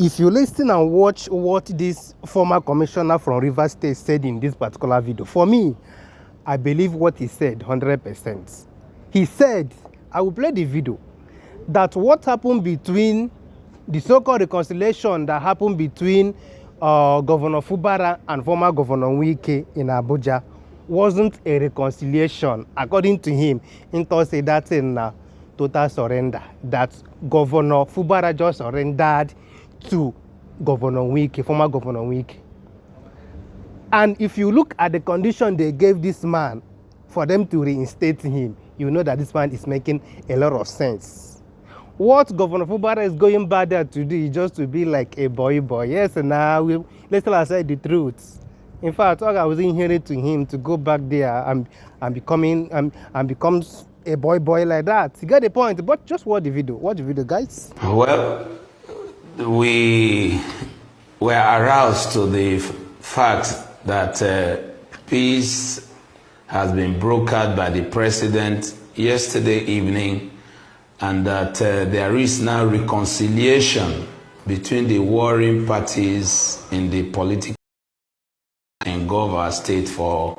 If you listen and watch what this former commissioner from Rivers State said in this particular video, for me, I believe what he said 100%. He said, I will play the video, that what happened between the so-called reconciliation that happened between Governor Fubara and former Governor Wike in Abuja wasn't a reconciliation. According to him, Into said that in total surrender, that Governor Fubara just surrendered to Governor Wike, former Governor Wike. And if you look at the condition they gave this man for them to reinstate him, you know that this man is making a lot of sense. What Governor Fubara is going back there to do is just to be like a boy. Yes, and now let's tell ourselves the truth. In fact, I was inheriting to him to go back there and becomes a boy like that. You get the point. But just watch the video. Watch the video, guys. Well, we were aroused to the fact that peace has been brokered by the president yesterday evening, and that there is now reconciliation between the warring parties in the political in Gov State for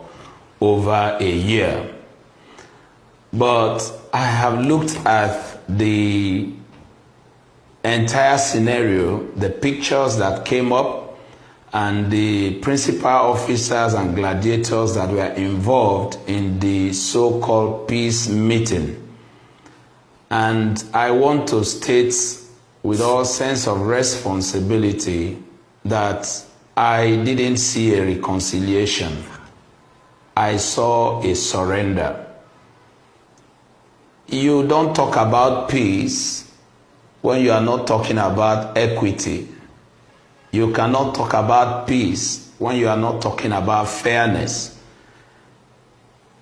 over a year. But I have looked at the entire scenario, the pictures that came up, and the principal officers and gladiators that were involved in the so-called peace meeting. And I want to state with all sense of responsibility that I didn't see a reconciliation. I saw a surrender. You don't talk about peace when you are not talking about equity. You cannot talk about peace when you are not talking about fairness.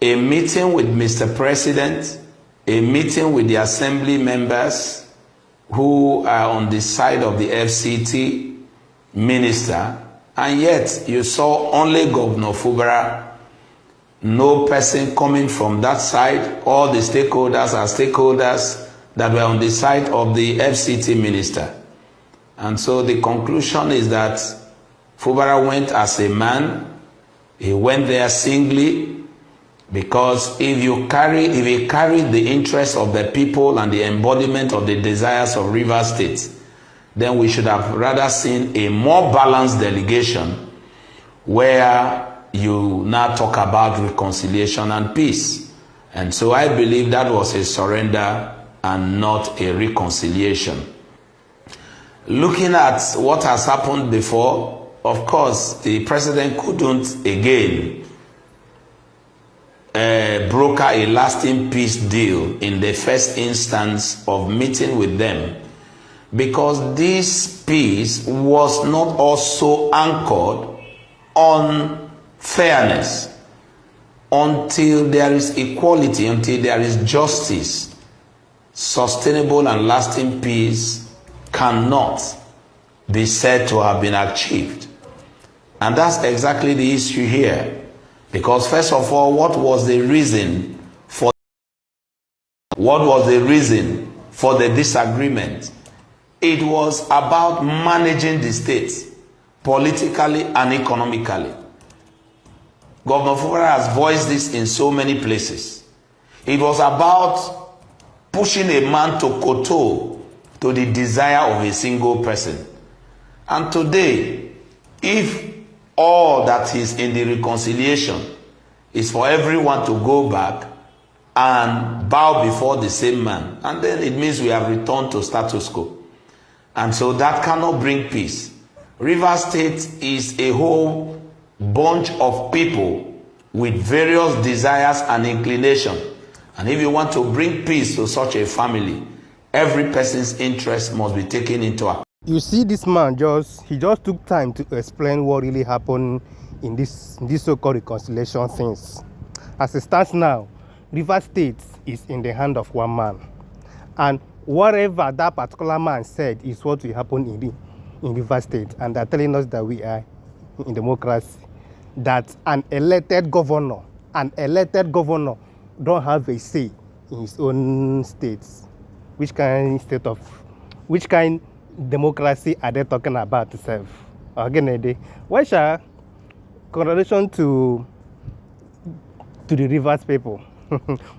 A meeting with Mr. President, a meeting with the assembly members who are on the side of the FCT minister, and yet you saw only Governor Fubara, no person coming from that side. All the stakeholders are stakeholders that were on the side of the FCT minister. And so the conclusion is that Fubara went as a man. He went there singly, because if he carried the interest of the people and the embodiment of the desires of Rivers State, then we should have rather seen a more balanced delegation where you now talk about reconciliation and peace. And so I believe that was a surrender and not a reconciliation. Looking at what has happened before, of course, the president couldn't again broker a lasting peace deal in the first instance of meeting with them, because this peace was not also anchored on fairness. Until there is equality, until there is justice, sustainable and lasting peace cannot be said to have been achieved. And that's exactly the issue here. Because first of all, what was the reason for the disagreement? It was about managing the state politically and economically. Governor Fubara has voiced this in so many places. It was about pushing a man to kowtow to the desire of a single person. And today, if all that is in the reconciliation is for everyone to go back and bow before the same man, and then it means we have returned to status quo. And so that cannot bring peace. Rivers State is a whole bunch of people with various desires and inclinations. And if you want to bring peace to such a family, every person's interest must be taken into account. You see, this man just took time to explain what really happened in this so-called reconciliation things. As it stands now, Rivers State is in the hand of one man, and whatever that particular man said is what will happen in Rivers State. And they're telling us that we are in democracy, that an elected governor don't have a say in his own states. Which kind democracy are they talking about itself? Again, Wesha, congratulations to the Rivers people.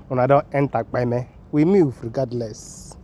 When I don't enter by me, we move regardless.